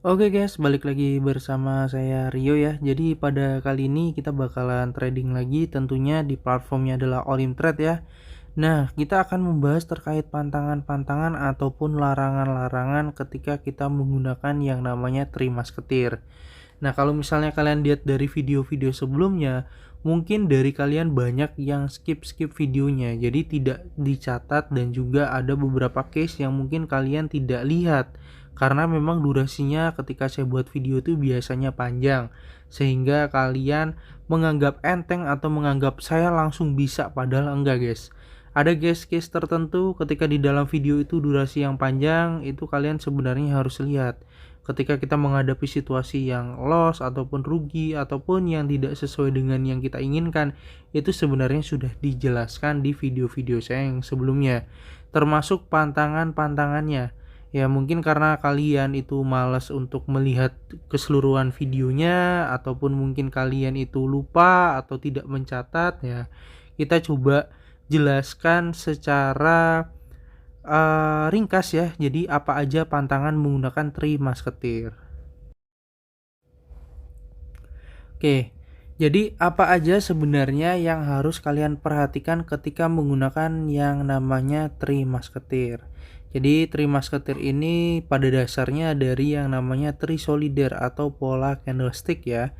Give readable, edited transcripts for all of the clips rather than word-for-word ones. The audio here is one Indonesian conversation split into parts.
Oke guys, balik lagi bersama saya Rio ya. Jadi pada kali ini kita bakalan trading lagi tentunya di platformnya adalah Olimtrade ya. Nah, kita akan membahas terkait pantangan-pantangan ataupun larangan-larangan ketika kita menggunakan yang namanya Trimasketer. Nah, kalau misalnya kalian lihat dari video-video sebelumnya, mungkin dari kalian banyak yang skip-skip videonya. Jadi tidak dicatat dan juga ada beberapa case yang mungkin kalian tidak lihat. Karena memang durasinya ketika saya buat video itu biasanya panjang. Sehingga kalian menganggap enteng atau menganggap saya langsung bisa, padahal enggak guys. Ada case-case tertentu ketika di dalam video itu durasi yang panjang, itu kalian sebenarnya harus lihat ketika kita menghadapi situasi yang loss ataupun rugi ataupun yang tidak sesuai dengan yang kita inginkan, itu sebenarnya sudah dijelaskan di video-video saya yang sebelumnya, termasuk pantangan-pantangannya. Ya mungkin karena kalian itu malas untuk melihat keseluruhan videonya ataupun mungkin kalian itu lupa atau tidak mencatat ya. Kita coba jelaskan secara ringkas ya. Jadi apa aja pantangan menggunakan Trimasketer. Oke. Jadi apa aja sebenarnya yang harus kalian perhatikan ketika menggunakan yang namanya Trimasketer. Jadi Trimasketer ini pada dasarnya dari yang namanya Trisolider atau pola candlestick ya.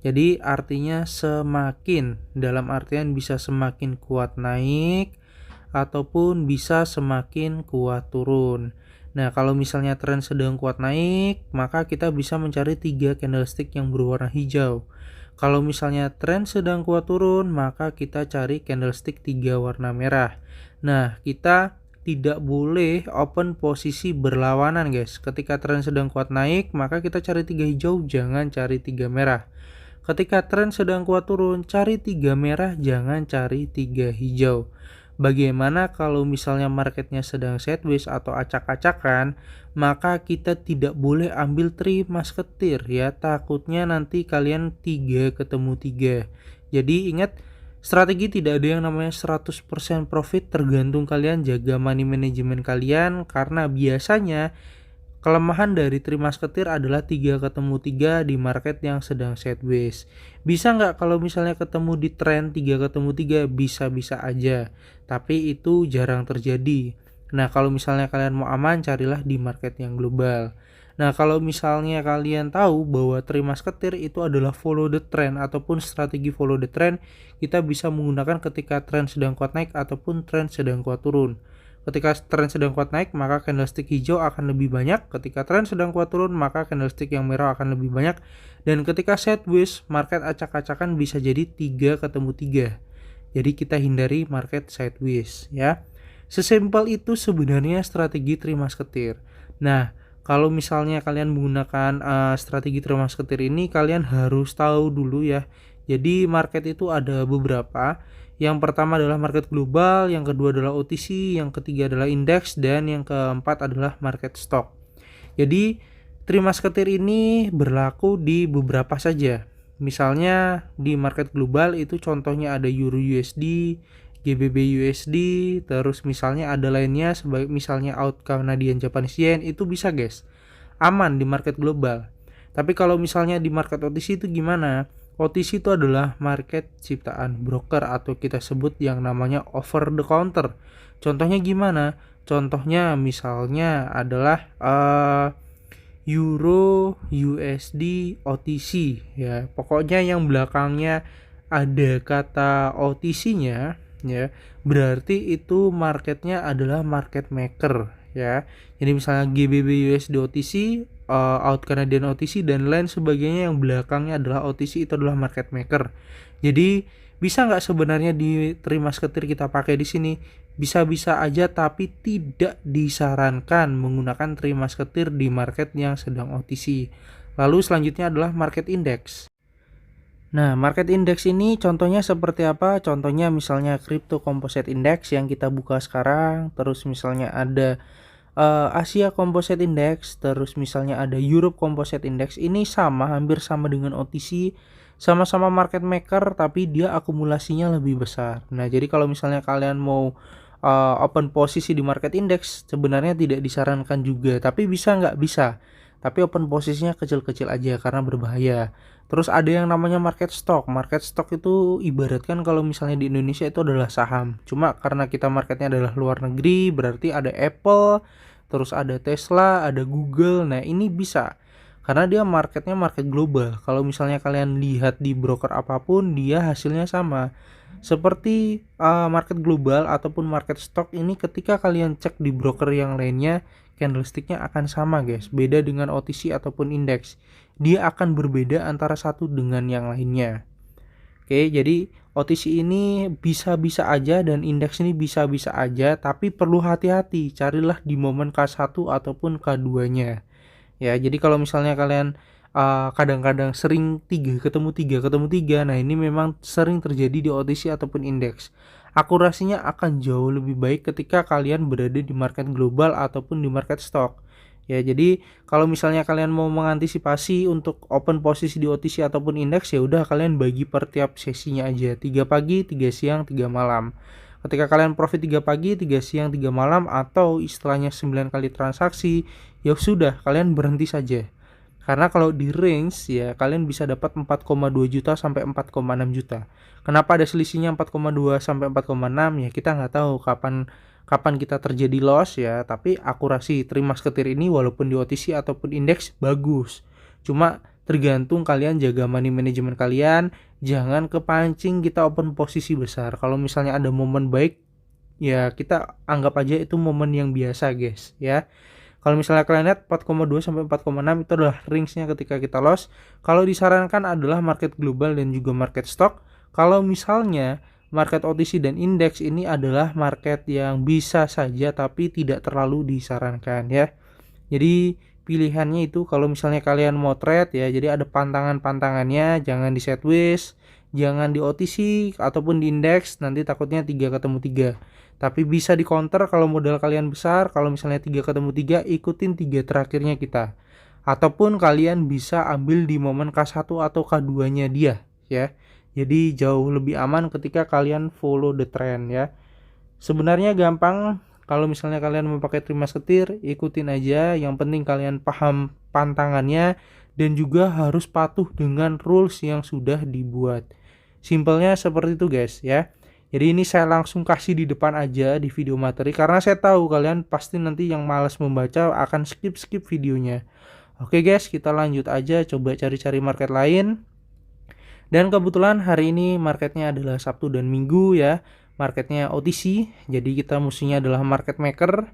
Jadi artinya semakin, dalam artian bisa semakin kuat naik ataupun bisa semakin kuat turun. Nah, kalau misalnya tren sedang kuat naik, maka kita bisa mencari 3 candlestick yang berwarna hijau. Kalau misalnya tren sedang kuat turun, maka kita cari candlestick 3 warna merah. Nah, kita tidak boleh open posisi berlawanan guys. Ketika tren sedang kuat naik, maka kita cari 3 hijau, jangan cari 3 merah. Ketika tren sedang kuat turun, cari 3 merah, jangan cari 3 hijau. Bagaimana kalau misalnya marketnya sedang sideways atau acak-acakan, maka kita tidak boleh ambil Trimasketer ya, takutnya nanti kalian 3 ketemu 3. Jadi ingat, strategi tidak ada yang namanya 100% profit, tergantung kalian jaga money management kalian, karena biasanya kelemahan dari Trimasketer adalah 3 ketemu 3 di market yang sedang sideways. Bisa nggak kalau misalnya ketemu di trend 3 ketemu 3? Bisa-bisa aja. Tapi itu jarang terjadi. Nah, kalau misalnya kalian mau aman, carilah di market yang global. Nah, kalau misalnya kalian tahu bahwa Trimasketer itu adalah follow the trend ataupun strategi follow the trend, kita bisa menggunakan ketika trend sedang kuat naik ataupun trend sedang kuat turun. Ketika tren sedang kuat naik, maka candlestick hijau akan lebih banyak. Ketika tren sedang kuat turun, maka candlestick yang merah akan lebih banyak. Dan ketika sideways, market acak-acakan bisa jadi 3 ketemu 3. Jadi kita hindari market sideways ya. Sesimpel itu sebenarnya strategi Trimasketer. Nah, kalau misalnya kalian menggunakan strategi Trimasketer ini, kalian harus tahu dulu ya. Jadi market itu ada beberapa. Yang pertama adalah market global, yang kedua adalah OTC, yang ketiga adalah indeks, dan yang keempat adalah market stock. Jadi Trimasketer ini berlaku di beberapa saja. Misalnya di market global itu contohnya ada Euro USD, GBP USD, terus misalnya ada lainnya sebagai misalnya AUD Canadian Japanese Yen, itu bisa guys. Aman di market global. Tapi kalau misalnya di market OTC itu gimana? OTC itu adalah market ciptaan broker atau kita sebut yang namanya over the counter. Contohnya gimana? Contohnya misalnya adalah Euro USD OTC ya. Pokoknya yang belakangnya ada kata OTC-nya ya, berarti itu marketnya adalah market maker ya. Jadi misalnya GBP USD OTC, Out Canadian OTC dan lain sebagainya yang belakangnya adalah OTC, itu adalah market maker. Jadi bisa nggak sebenarnya di Trimasketer kita pakai di sini? Bisa-bisa aja, tapi tidak disarankan menggunakan Trimasketer di market yang sedang OTC. Lalu selanjutnya adalah market index. Nah, market index ini contohnya seperti apa? Contohnya misalnya Crypto Composite Index yang kita buka sekarang, terus misalnya ada Asia Composite Index, terus misalnya ada Europe Composite Index. Ini sama, hampir sama dengan OTC, sama-sama market maker tapi dia akumulasinya lebih besar. Nah, jadi kalau misalnya kalian mau open posisi di market index, sebenarnya tidak disarankan juga, tapi bisa nggak? Bisa. tapi open posisinya kecil-kecil aja karena berbahaya. Terus ada yang namanya market stock. Market stock itu ibaratkan kalau misalnya di Indonesia itu adalah saham. Cuma karena kita marketnya adalah luar negeri, berarti ada Apple, terus ada Tesla, ada Google. Nah, ini bisa karena dia marketnya market global. Kalau misalnya kalian lihat di broker apapun, dia hasilnya sama. Seperti market global ataupun market stock ini, ketika kalian cek di broker yang lainnya, candlesticknya akan sama guys. Beda dengan OTC ataupun indeks, dia akan berbeda antara satu dengan yang lainnya. Oke, jadi OTC ini bisa-bisa aja dan indeks ini bisa-bisa aja, tapi perlu hati-hati. Carilah di momen K1 ataupun K2-nya. Ya, jadi kalau misalnya kalian kadang-kadang sering tiga ketemu tiga, nah ini memang sering terjadi di OTC ataupun indeks. Akurasinya akan jauh lebih baik ketika kalian berada di market global ataupun di market stock. Ya, jadi kalau misalnya kalian mau mengantisipasi untuk open posisi di OTC ataupun indeks, ya udah kalian bagi per tiap sesinya aja. 3 pagi, 3 siang, 3 malam. Ketika kalian profit 3 pagi, 3 siang, 3 malam, atau istilahnya 9 kali transaksi, ya sudah kalian berhenti saja. Karena kalau di range ya kalian bisa dapat 4,2 juta sampai 4,6 juta. Kenapa ada selisihnya 4,2 sampai 4,6? Ya kita nggak tahu kapan kita terjadi loss ya, tapi akurasi Trimas Ketir ini walaupun di OTC ataupun indeks bagus. Cuma tergantung kalian jaga money management kalian, jangan kepancing kita open posisi besar. Kalau misalnya ada momen baik, ya kita anggap aja itu momen yang biasa guys ya. Kalau misalnya kalian lihat 4,2 sampai 4,6 itu adalah range-nya ketika kita loss. Kalau disarankan adalah market global dan juga market stock. Kalau misalnya market OTC dan indeks ini adalah market yang bisa saja tapi tidak terlalu disarankan ya. Jadi pilihannya itu kalau misalnya kalian mau trade ya, jadi ada pantangan-pantangannya, jangan di sideways, jangan di OTC ataupun di indeks, nanti takutnya 3 ketemu 3. Tapi bisa di counter kalau modal kalian besar. Kalau misalnya 3 ketemu 3, ikutin 3 terakhirnya kita. Ataupun kalian bisa ambil di momen K1 atau K2-nya dia ya. Jadi jauh lebih aman ketika kalian follow the trend ya. Sebenarnya gampang. Kalau misalnya kalian mau pakai Trimas Ketir, ikutin aja. Yang penting kalian paham pantangannya dan juga harus patuh dengan rules yang sudah dibuat. Simpelnya seperti itu guys ya. Jadi ini saya langsung kasih di depan aja di video materi karena saya tahu kalian pasti nanti yang malas membaca akan skip videonya. Oke guys, kita lanjut aja coba cari-cari market lain. Dan kebetulan hari ini marketnya adalah Sabtu dan Minggu ya. Marketnya OTC, jadi kita musuhnya adalah market maker.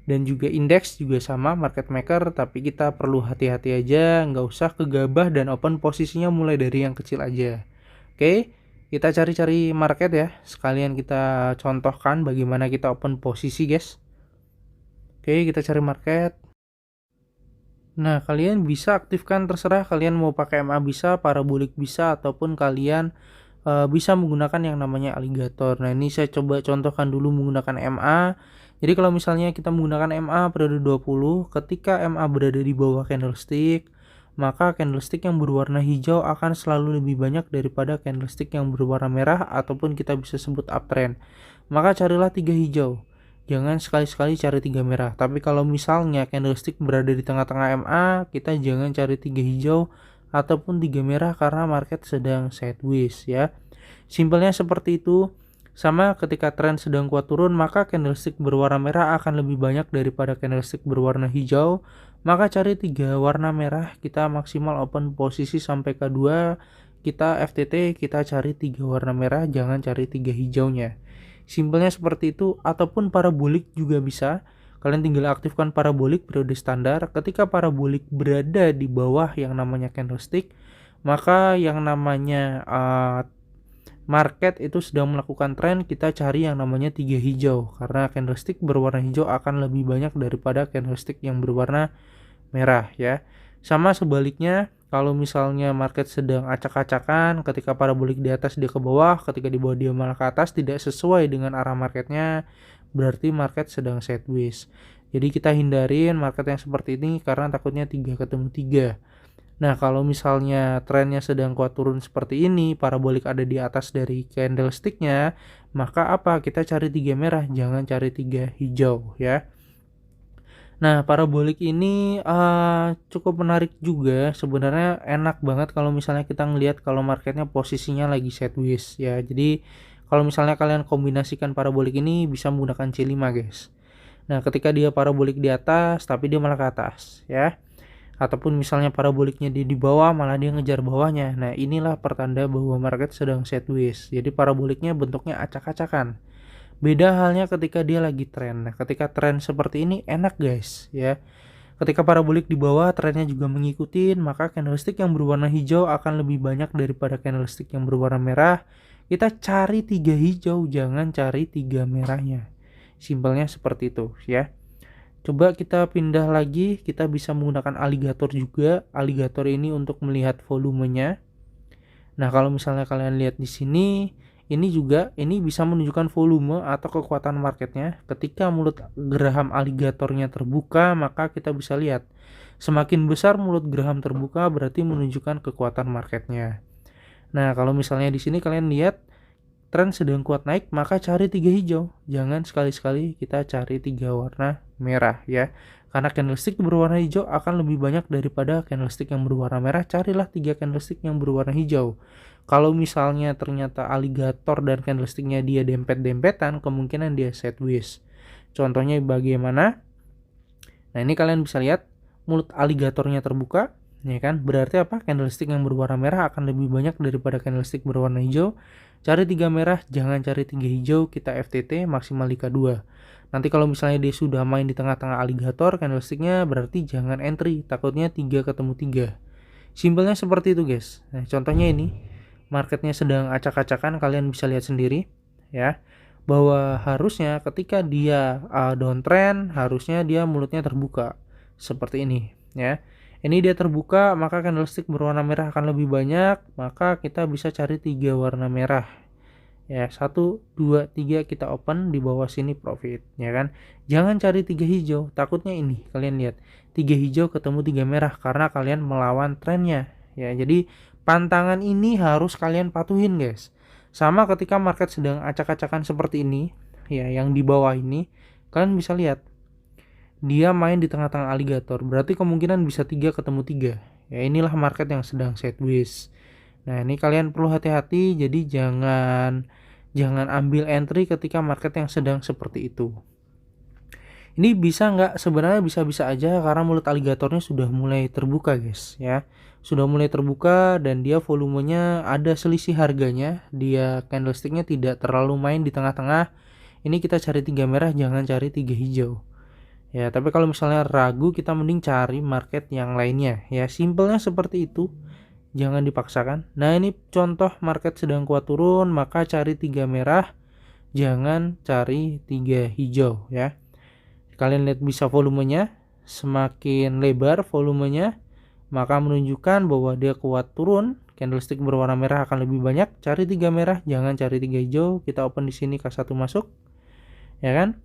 Dan juga indeks juga sama market maker, tapi kita perlu hati-hati aja, nggak usah gegabah dan open posisinya mulai dari yang kecil aja. Oke. Kita cari-cari market ya. Sekalian kita contohkan bagaimana kita open posisi guys. Oke, kita cari market. Nah, kalian bisa aktifkan terserah kalian mau pakai MA bisa, parabolik bisa, ataupun kalian bisa menggunakan yang namanya alligator. Nah, ini saya coba contohkan dulu menggunakan MA. Jadi kalau misalnya kita menggunakan MA periode 20, ketika MA berada di bawah candlestick, maka candlestick yang berwarna hijau akan selalu lebih banyak daripada candlestick yang berwarna merah ataupun kita bisa sebut uptrend. Maka carilah 3 hijau. Jangan sekali-sekali cari 3 merah. Tapi kalau misalnya candlestick berada di tengah-tengah MA, kita jangan cari 3 hijau ataupun 3 merah karena market sedang sideways ya. Simpelnya seperti itu. Sama ketika tren sedang kuat turun, maka candlestick berwarna merah akan lebih banyak daripada candlestick berwarna hijau. Maka cari 3 warna merah, kita maksimal open posisi sampai K2, kita FTT, kita cari 3 warna merah, jangan cari 3 hijaunya. Simpelnya seperti itu, ataupun parabolik juga bisa. Kalian tinggal aktifkan parabolik periode standar. Ketika parabolik berada di bawah yang namanya candlestick, maka yang namanya market itu sedang melakukan tren, kita cari yang namanya 3 hijau karena candlestick berwarna hijau akan lebih banyak daripada candlestick yang berwarna merah ya. Sama sebaliknya, kalau misalnya market sedang acak-acakan, ketika parabolik di atas dia ke bawah, ketika di bawah dia malah ke atas, tidak sesuai dengan arah marketnya, berarti market sedang sideways. Jadi kita hindarin market yang seperti ini karena takutnya 3 ketemu 3. Nah, kalau misalnya trennya sedang kuat turun seperti ini, parabolik ada di atas dari candlesticknya, maka apa? Kita cari 3 merah, jangan cari 3 hijau ya. Nah, parabolik ini cukup menarik juga, sebenarnya enak banget kalau misalnya kita ngelihat kalau marketnya posisinya lagi sideways ya. Jadi kalau misalnya kalian kombinasikan parabolik ini bisa menggunakan C5 guys. Nah, ketika dia parabolik di atas tapi dia malah ke atas ya. Ataupun misalnya paraboliknya dia di bawah malah dia ngejar bawahnya. Nah, inilah pertanda bahwa market sedang sideways. Jadi paraboliknya bentuknya acak-acakan. Beda halnya ketika dia lagi tren. Nah, ketika tren seperti ini enak guys ya. Ketika parabolik di bawah trennya juga mengikuti, maka candlestick yang berwarna hijau akan lebih banyak daripada candlestick yang berwarna merah. Kita cari 3 hijau, jangan cari 3 merahnya. Simpelnya seperti itu ya. Coba kita pindah lagi, kita bisa menggunakan alligator juga. Alligator ini untuk melihat volumenya. Nah, kalau misalnya kalian lihat di sini, ini bisa menunjukkan volume atau kekuatan marketnya. Ketika mulut geraham alligatornya terbuka, maka kita bisa lihat semakin besar mulut geraham terbuka berarti menunjukkan kekuatan marketnya. Nah, kalau misalnya di sini kalian lihat tren sedang kuat naik, maka cari 3 hijau. Jangan sekali-sekali kita cari 3 warna merah ya. Karena candlestick berwarna hijau akan lebih banyak daripada candlestick yang berwarna merah. Carilah 3 candlestick yang berwarna hijau. Kalau misalnya ternyata alligator dan candlesticknya dia dempet-dempetan, kemungkinan dia sideways. Contohnya bagaimana? Nah, ini kalian bisa lihat mulut alligatornya terbuka, ya kan? Berarti apa? Candlestick yang berwarna merah akan lebih banyak daripada candlestick berwarna hijau. Cari 3 merah, jangan cari 3 hijau, kita FTT maksimal di K2. Nanti kalau misalnya dia sudah main di tengah-tengah alligator candlesticknya, berarti jangan entry, takutnya 3 ketemu 3. Simpelnya seperti itu guys. Nah, contohnya ini, marketnya sedang acak-acakan, kalian bisa lihat sendiri ya. Bahwa harusnya ketika dia downtrend, harusnya dia mulutnya terbuka seperti ini ya. Ini dia terbuka, maka candlestick berwarna merah akan lebih banyak, maka kita bisa cari 3 warna merah ya. 1 2 3 kita open, di bawah sini profit ya kan. Jangan cari 3 hijau, takutnya ini kalian lihat 3 hijau ketemu 3 merah karena kalian melawan trennya ya. Jadi pantangan ini harus kalian patuhin guys. Sama ketika market sedang acak-acakan seperti ini ya, yang di bawah ini kalian bisa lihat dia main di tengah-tengah alligator, berarti kemungkinan bisa 3 ketemu 3 ya. Inilah market yang sedang sideways. Nah, ini kalian perlu hati-hati, jadi jangan ambil entry ketika market yang sedang seperti itu. Ini bisa nggak? Sebenarnya bisa-bisa aja karena mulut alligatornya sudah mulai terbuka guys ya. Sudah mulai terbuka dan dia volumenya ada selisih harganya. Dia candlesticknya tidak terlalu main di tengah-tengah. Ini kita cari 3 merah, jangan cari 3 hijau. Ya, tapi kalau misalnya ragu, kita mending cari market yang lainnya. Ya, simpelnya seperti itu. Jangan dipaksakan. Nah, ini contoh market sedang kuat turun, maka cari 3 merah, jangan cari 3 hijau ya. Kalian lihat bisa volumenya, semakin lebar volumenya, maka menunjukkan bahwa dia kuat turun. Candlestick berwarna merah akan lebih banyak. Cari 3 merah, jangan cari 3 hijau. Kita open di sini K1 masuk. Ya kan?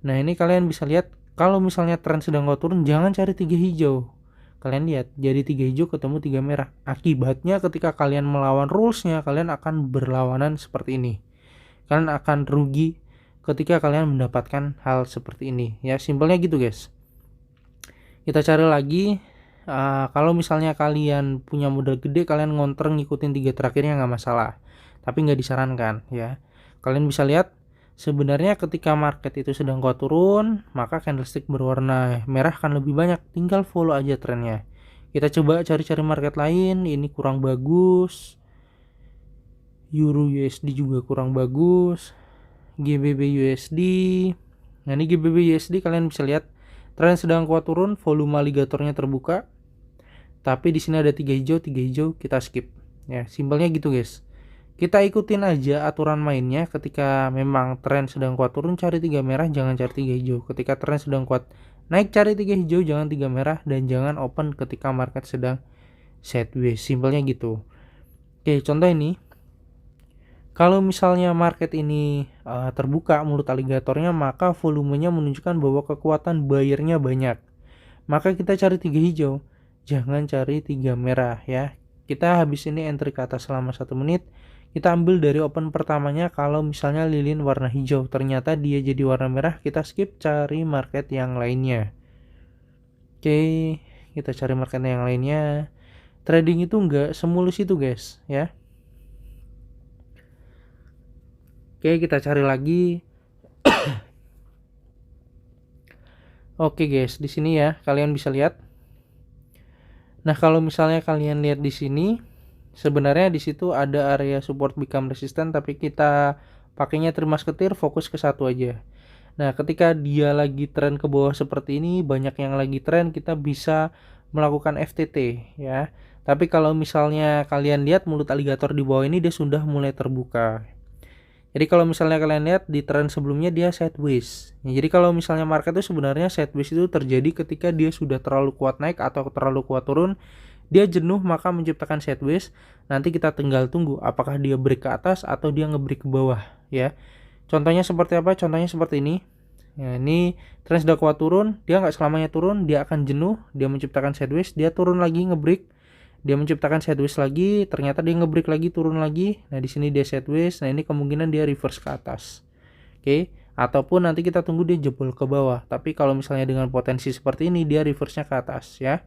Nah, ini kalian bisa lihat kalau misalnya tren sedang kuat turun, jangan cari 3 hijau. Kalian lihat, jadi 3 hijau ketemu 3 merah. Akibatnya ketika kalian melawan rulesnya, kalian akan berlawanan seperti ini. Kalian akan rugi ketika kalian mendapatkan hal seperti ini. Ya, simpelnya gitu guys. Kita cari lagi. Kalau misalnya kalian punya modal gede, kalian ngonter ngikutin 3 terakhirnya nggak masalah. Tapi nggak disarankan ya. Kalian bisa lihat, sebenarnya ketika market itu sedang kuat turun, maka candlestick berwarna merah akan lebih banyak. Tinggal follow aja trennya. Kita coba cari-cari market lain. Ini kurang bagus. Euro USD juga kurang bagus. GBP USD. Nah, ini GBP USD kalian bisa lihat tren sedang kuat turun, volume alligatornya terbuka. Tapi di sini ada 3 hijau, kita skip. Ya, simpelnya gitu guys. Kita ikutin aja aturan mainnya. Ketika memang tren sedang kuat turun, cari 3 merah, jangan cari 3 hijau. Ketika tren sedang kuat naik, cari 3 hijau, jangan 3 merah, dan jangan open ketika market sedang sideways. Simpelnya gitu. Oke, contoh ini. Kalau misalnya market ini terbuka mulut alligatornya, maka volumenya menunjukkan bahwa kekuatan buyernya banyak. Maka kita cari 3 hijau, jangan cari 3 merah ya. Kita habis ini entry ke atas selama 1 menit. Kita ambil dari open pertamanya. Kalau misalnya lilin warna hijau, ternyata dia jadi warna merah, kita skip, cari market yang lainnya. Oke, kita cari market yang lainnya. Trading itu nggak semulus itu guys ya. Oke, kita cari lagi. Oke guys, di sini ya kalian bisa lihat. Nah, kalau misalnya kalian lihat di sini, sebenarnya di situ ada area support become resistant, tapi kita pakainya Three Musketeer, fokus ke satu aja. Nah, ketika dia lagi tren ke bawah seperti ini, banyak yang lagi tren, kita bisa melakukan FTT ya. Tapi kalau misalnya kalian lihat mulut aligator di bawah ini dia sudah mulai terbuka. Jadi kalau misalnya kalian lihat di tren sebelumnya dia sideways. Ya, jadi kalau misalnya market itu sebenarnya sideways itu terjadi ketika dia sudah terlalu kuat naik atau terlalu kuat turun, dia jenuh maka menciptakan sideways. Nanti kita tinggal tunggu apakah dia break ke atas atau dia nge-break ke bawah ya. Contohnya seperti apa? Contohnya seperti ini. Ya, ini tren sudah kuat turun, dia nggak selamanya turun, dia akan jenuh, dia menciptakan sideways, dia turun lagi nge-break, dia menciptakan sideways lagi, ternyata dia nge-break lagi, turun lagi. Nah, di sini dia sideways. Nah, ini kemungkinan dia reverse ke atas. Oke, ataupun nanti kita tunggu dia jebol ke bawah. Tapi kalau misalnya dengan potensi seperti ini dia reverse-nya ke atas ya.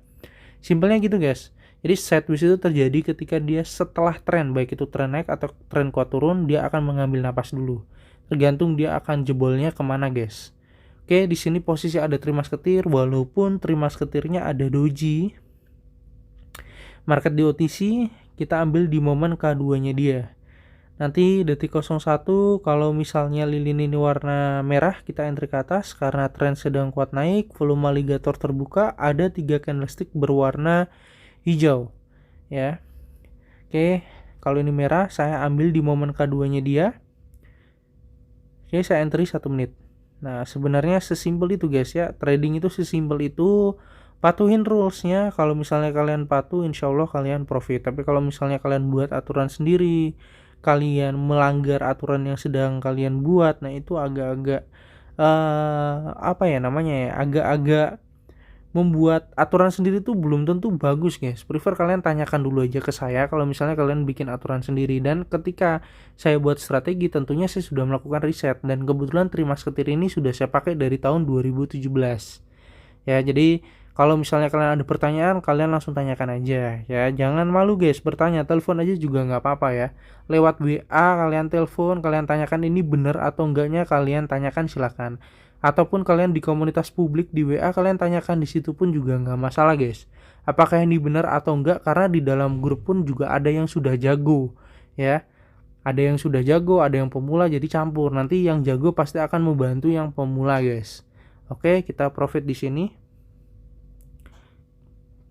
Simpelnya gitu, guys. Jadi sideways itu terjadi ketika dia setelah tren, baik itu tren naik atau tren kuat turun, dia akan mengambil napas dulu. Tergantung dia akan jebolnya kemana, guys. Oke, di sini posisi ada Three Musketeer, walaupun Three Musketeer-nya ada doji. Market di OTC kita ambil di momen K2-nya dia. Nanti detik 01 kalau misalnya lilin ini warna merah kita entry ke atas karena tren sedang kuat naik, volume aligator terbuka, ada 3 candlestick berwarna hijau ya. Oke, kalau ini merah saya ambil di momen K2-nya dia. Oke, saya entry 1 menit. Nah, sebenarnya sesimpel itu guys ya. Trading itu sesimpel itu. Patuhin rulesnya. Kalau misalnya kalian patuh, insya Allah kalian profit. Tapi kalau misalnya kalian buat aturan sendiri, kalian melanggar aturan yang sedang kalian buat, nah itu agak-agak apa ya namanya ya, agak-agak membuat aturan sendiri tuh belum tentu bagus guys. Prefer kalian tanyakan dulu aja ke saya kalau misalnya kalian bikin aturan sendiri. Dan ketika saya buat strategi tentunya saya sudah melakukan riset. Dan kebetulan Three Musketeer ini sudah saya pakai dari tahun 2017 ya. Jadi kalau misalnya kalian ada pertanyaan, kalian langsung tanyakan aja ya. Jangan malu guys bertanya, telepon aja juga nggak apa-apa ya. Lewat WA kalian telepon, kalian tanyakan ini benar atau enggaknya, kalian tanyakan silakan. Ataupun kalian di komunitas publik di WA kalian tanyakan, di situ pun juga nggak masalah guys. Apakah ini benar atau enggak, karena di dalam grup pun juga ada yang sudah jago ya. Ada yang sudah jago, ada yang pemula, jadi campur. Nanti yang jago pasti akan membantu yang pemula guys. Oke, kita profit di sini.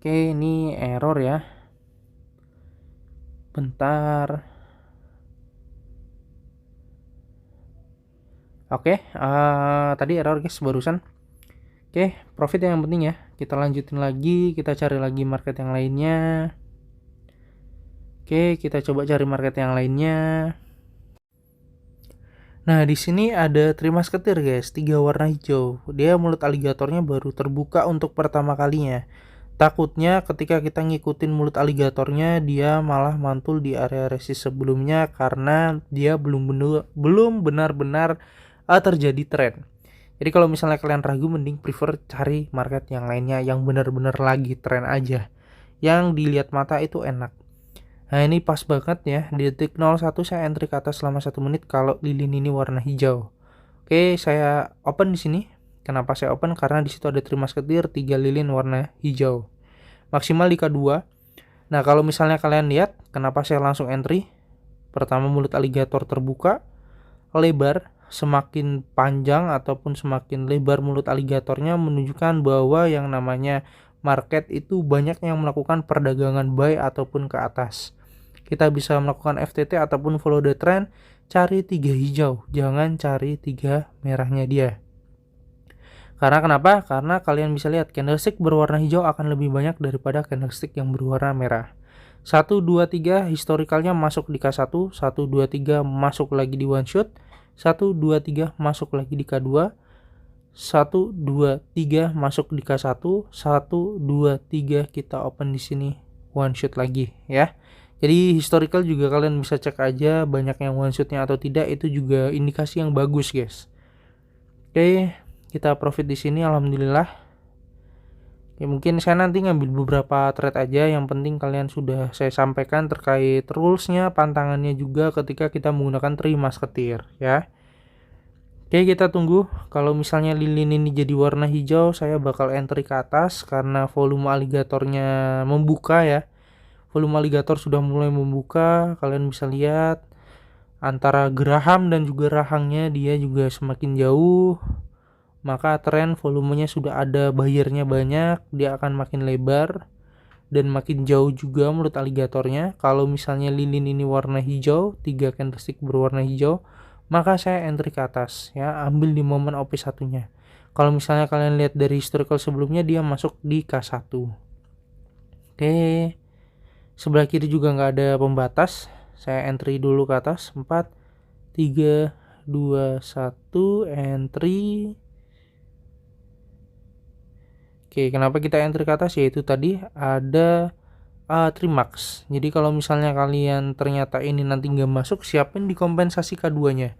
Oke, ini error ya. Bentar. Oke, tadi error guys barusan. Oke, profit yang penting ya. Kita lanjutin lagi, kita cari lagi market yang lainnya. Oke, kita coba cari market yang lainnya. Nah, di sini ada Three Musketeer guys, 3 warna hijau. Dia mulut aligatornya baru terbuka untuk pertama kalinya. Takutnya ketika kita ngikutin mulut aligatornya, dia malah mantul di area resist sebelumnya karena dia belum benar-benar terjadi tren. Jadi kalau misalnya kalian ragu, mending prefer cari market yang lainnya yang benar-benar lagi tren aja, yang dilihat mata itu enak. Nah, ini pas banget ya, di detik 01 saya entry ke atas selama 1 menit kalau lilin ini warna hijau. Oke, saya open di sini. Kenapa saya open? Karena di situ ada Three Musketeer 3 lilin warna hijau. Maksimal di K2. Nah, kalau misalnya kalian lihat, kenapa saya langsung entry? Pertama, mulut aligator terbuka, lebar, semakin panjang ataupun semakin lebar mulut aligatornya menunjukkan bahwa yang namanya market itu banyak yang melakukan perdagangan buy ataupun ke atas. Kita bisa melakukan FTT ataupun follow the trend, cari 3 hijau, jangan cari 3 merahnya dia. Karena kenapa? Karena kalian bisa lihat candlestick berwarna hijau akan lebih banyak daripada candlestick yang berwarna merah. 1, 2, 3 historicalnya masuk di K1, 1, 2, 3 masuk lagi di one shot, 1, 2, 3 masuk lagi di K2, 1, 2, 3 masuk di K1, 1, 2, 3 kita open di sini one shot lagi ya. Jadi historical juga kalian bisa cek aja banyak yang one shotnya atau tidak, itu juga indikasi yang bagus guys. Oke, kita profit di sini alhamdulillah. Ya mungkin saya nanti ngambil beberapa thread aja, yang penting kalian sudah saya sampaikan terkait rulesnya, pantangannya juga ketika kita menggunakan Tri Musketeer ya. Oke, kita tunggu. Kalau misalnya lilin ini jadi warna hijau, saya bakal entry ke atas karena volume aligatornya membuka ya. Volume aligator sudah mulai membuka, kalian bisa lihat antara geraham dan juga rahangnya dia juga semakin jauh. Maka tren volumenya sudah ada bayarnya banyak, dia akan makin lebar dan makin jauh juga menurut aligatornya. Kalau misalnya lilin ini warna hijau, 3 candlestick berwarna hijau, maka saya entry ke atas ya, ambil di momen OP1 nya. Kalau misalnya kalian lihat dari historical sebelumnya, dia masuk di K1. Oke, sebelah kiri juga nggak ada pembatas, saya entry dulu ke atas. 4, 3, 2, 1, entry. Oke, kenapa kita entry ke atas? Yaitu tadi ada Trimax. Jadi kalau misalnya kalian ternyata ini nanti nggak masuk, siapin di kompensasi K2 nya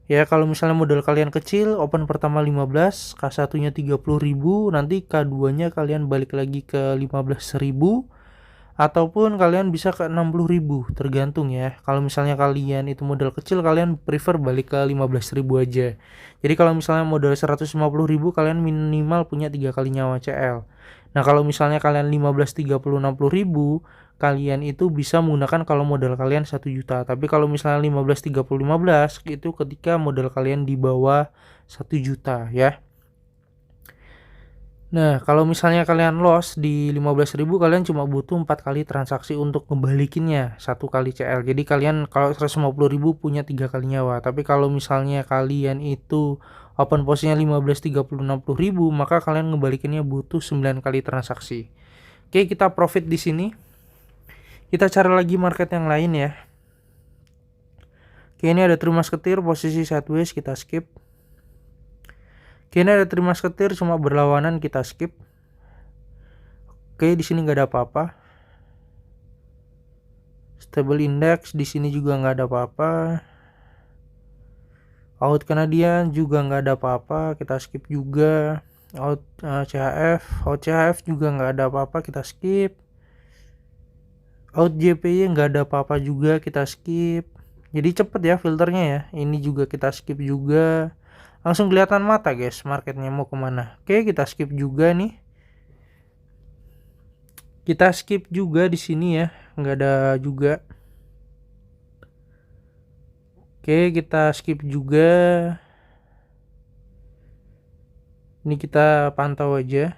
ya. Kalau misalnya modal kalian kecil, open pertama 15, K1 nya 30.000, nanti K2 nya kalian balik lagi ke 15.000, ataupun kalian bisa ke 60.000, tergantung ya. Kalau misalnya kalian itu modal kecil, kalian prefer balik ke 15.000 aja. Jadi kalau misalnya modal 150.000, kalian minimal punya 3 kali nyawa CL. Nah kalau misalnya kalian 15, 30, 60.000, kalian itu bisa menggunakan kalau modal kalian 1 juta. Tapi kalau misalnya 15, 30, 15, itu ketika modal kalian di bawah 1 juta ya. Nah, kalau misalnya kalian loss di 15.000, kalian cuma butuh 4 kali transaksi untuk ngebalikinnya 1 kali CL. Jadi kalian kalau 150.000 punya 3 kali nyawa. Tapi kalau misalnya kalian itu open posisinya 15, 30, 60.000, maka kalian ngebalikinnya butuh 9 kali transaksi. Oke, kita profit di sini. Kita cari lagi market yang lain ya. Oke, ini ada Tri Musketeer posisi sideways, kita skip. Kini ada Tri Musketeer cuma berlawanan, kita skip. Oke, di sini nggak ada apa-apa. Stable index di sini juga nggak ada apa-apa. Out Canadian juga nggak ada apa-apa, kita skip juga. Out CHF juga nggak ada apa-apa, kita skip. Out JPY nggak ada apa-apa juga, kita skip. Jadi cepet ya filternya ya. Ini juga kita skip juga. Langsung kelihatan mata guys marketnya mau kemana. Oke, kita skip juga nih. Kita skip juga di sini ya, nggak ada juga. Oke, kita skip juga. Ini kita pantau aja.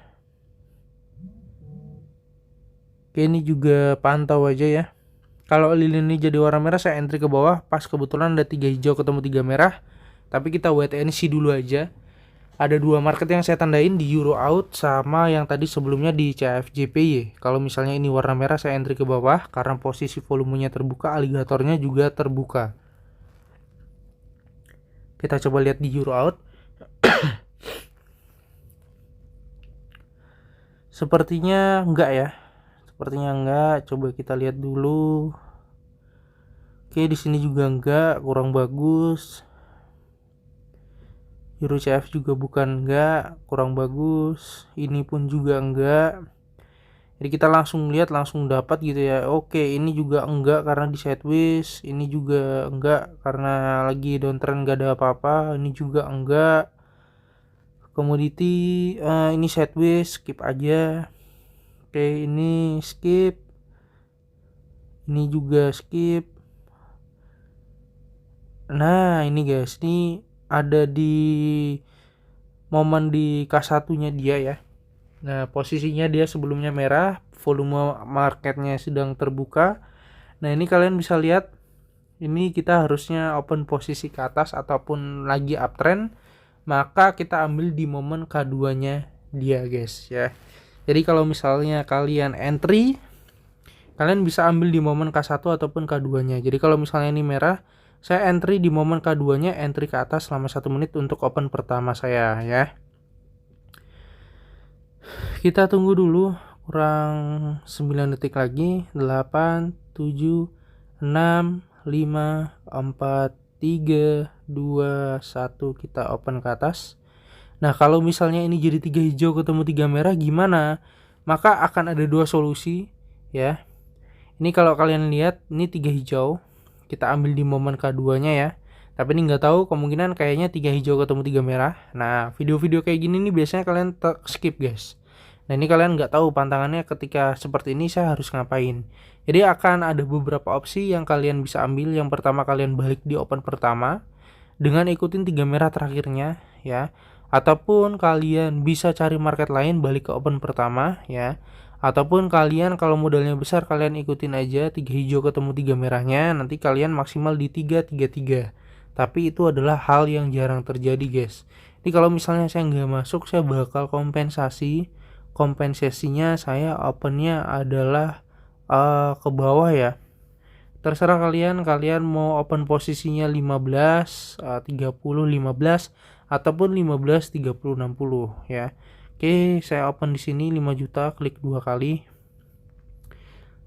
Oke, ini juga pantau aja ya. Kalau lilin ini jadi warna merah, saya entry ke bawah. Pas kebetulan ada 3 hijau ketemu 3 merah. Tapi kita wait and see dulu aja. Ada 2 market yang saya tandain di Euro Out sama yang tadi sebelumnya di CFJPY. Kalau misalnya ini warna merah, saya entry ke bawah karena posisi volumenya terbuka, aligatornya juga terbuka. Kita coba lihat di Euro Out. Sepertinya enggak ya. Sepertinya enggak. Coba kita lihat dulu. Oke, di sini juga enggak, kurang bagus. Euro CF juga bukan enggak, kurang bagus. Ini pun juga enggak. Jadi kita langsung lihat, langsung dapat gitu ya. Oke, ini juga enggak karena di sideways. Ini juga enggak karena lagi downtrend enggak ada apa-apa. Ini juga enggak. Komoditi ini sideways, skip aja. Oke, ini skip. Ini juga skip. Nah, ini guys, ini ada di momen di K1 nya dia ya. Nah, posisinya dia sebelumnya merah, volume marketnya sedang terbuka. Nah, ini kalian bisa lihat, ini kita harusnya open posisi ke atas ataupun lagi uptrend, maka kita ambil di momen K2 nya dia guys ya. Jadi kalau misalnya kalian entry, kalian bisa ambil di momen K1 ataupun K2 nya. Jadi kalau misalnya ini merah, saya entry di momen K2 nya, entry ke atas selama 1 menit untuk open pertama saya ya. Kita tunggu dulu kurang 9 detik lagi. 8, 7, 6, 5, 4, 3, 2, 1. Kita open ke atas. Nah, kalau misalnya ini jadi 3 hijau ketemu 3 merah gimana? Maka akan ada dua solusi ya. Ini kalau kalian lihat ini 3 hijau. Kita ambil di momen keduanya ya. Tapi ini nggak tahu, kemungkinan kayaknya 3 hijau ketemu 3 merah. Nah, video-video kayak gini nih biasanya kalian skip guys. Nah, ini kalian nggak tahu pantangannya ketika seperti ini saya harus ngapain. Jadi akan ada beberapa opsi yang kalian bisa ambil. Yang pertama, kalian balik di open pertama dengan ikutin 3 merah terakhirnya ya. Ataupun kalian bisa cari market lain balik ke open pertama ya. Ataupun kalian kalau modalnya besar kalian ikutin aja 3 hijau ketemu 3 merahnya, nanti kalian maksimal di 333. Tapi itu adalah hal yang jarang terjadi guys. Jadi kalau misalnya saya nggak masuk, saya bakal kompensasinya saya opennya adalah ke bawah ya. Terserah kalian mau open posisinya 15, 30, 15 ataupun 15, 30, 60 ya. Oke, saya open di sini 5 juta, klik 2 kali.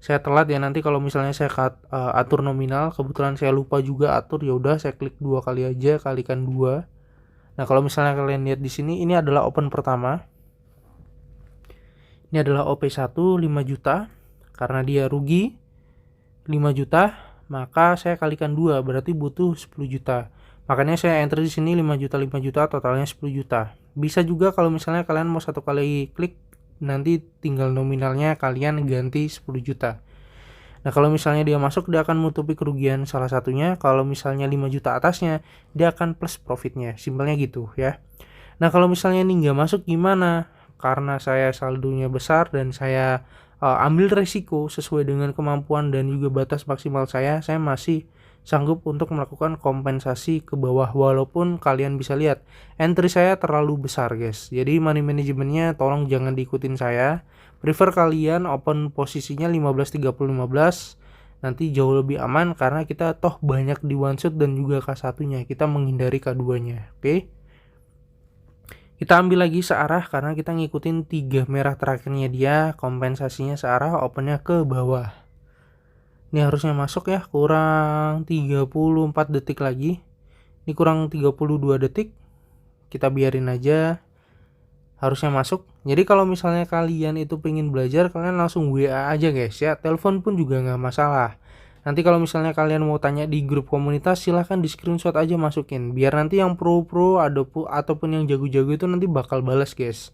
Saya telat ya, nanti kalau misalnya saya atur nominal, kebetulan saya lupa juga atur, ya udah saya klik 2 kali aja, kalikan 2. Nah, kalau misalnya kalian lihat di sini, ini adalah open pertama. Ini adalah OP1 5 juta karena dia rugi 5 juta, maka saya kalikan 2 berarti butuh 10 juta. Makanya saya enter di sini 5 juta, totalnya 10 juta. Bisa juga kalau misalnya kalian mau satu kali klik, nanti tinggal nominalnya kalian ganti 10 juta. Nah, kalau misalnya dia masuk, dia akan menutupi kerugian salah satunya. Kalau misalnya 5 juta atasnya, dia akan plus profitnya. Simpelnya gitu ya. Nah, kalau misalnya ini nggak masuk gimana? Karena saya saldonya besar dan saya ambil resiko sesuai dengan kemampuan dan juga batas maksimal saya masih sanggup untuk melakukan kompensasi ke bawah, walaupun kalian bisa lihat entry saya terlalu besar guys. Jadi money manajemennya tolong jangan diikutin saya. Prefer kalian open posisinya 15, 30, 15, nanti jauh lebih aman karena kita toh banyak di one shot dan juga K1-nya, kita menghindari K2-nya. Oke. Kita ambil lagi searah karena kita ngikutin 3 merah terakhirnya dia, kompensasinya searah, opennya ke bawah. Ini harusnya masuk ya, kurang 34 detik lagi. Ini kurang 32 detik. Kita biarin aja. Harusnya masuk. Jadi kalau misalnya kalian itu pengen belajar, kalian langsung WA aja guys ya. Telepon pun juga nggak masalah. Nanti kalau misalnya kalian mau tanya di grup komunitas, silahkan di screenshot aja masukin. Biar nanti yang pro-pro ataupun yang jago-jago itu nanti bakal balas guys.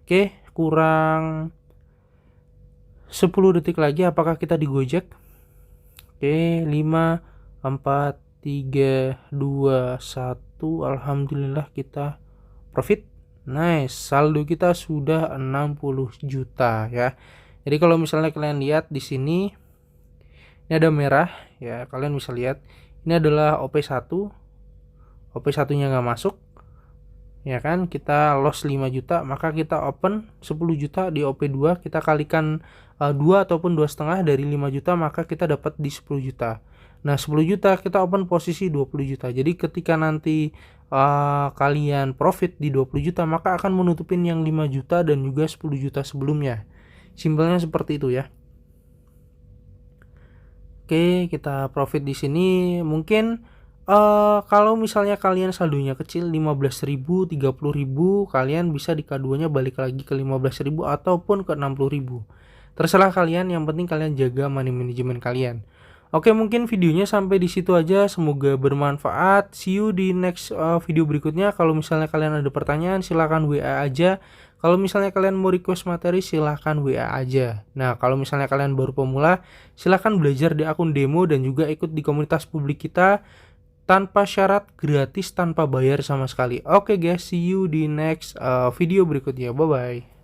Oke, kurang 10 detik lagi, apakah kita di Gojek? Oke, 5, 4, 3, 2, 1. Alhamdulillah kita profit. Nice, saldo kita sudah 60 juta ya. Jadi kalau misalnya kalian lihat di sini, ini ada merah ya, kalian bisa lihat. Ini adalah OP1. OP1-nya nggak masuk. Ya kan, kita loss 5 juta, maka kita open 10 juta di OP2, kita kalikan 2 ataupun 2,5 dari 5 juta, maka kita dapat di 10 juta. Nah, 10 juta kita open posisi 20 juta. Jadi ketika nanti kalian profit di 20 juta, maka akan menutupin yang 5 juta dan juga 10 juta sebelumnya. Simpelnya seperti itu ya. Oke, kita profit di sini. Mungkin kalau misalnya kalian saldonya kecil 15.000, 30.000, kalian bisa di K2-nya balik lagi ke 15.000 ataupun ke 60.000. Terserah kalian, yang penting kalian jaga money management kalian. Oke, mungkin videonya sampai di situ aja. Semoga bermanfaat. See you di next video berikutnya. Kalau misalnya kalian ada pertanyaan, silahkan WA aja. Kalau misalnya kalian mau request materi, silahkan WA aja. Nah, kalau misalnya kalian baru pemula, silahkan belajar di akun demo dan juga ikut di komunitas publik kita tanpa syarat, gratis, tanpa bayar sama sekali. Oke guys, see you di next video berikutnya. Bye-bye.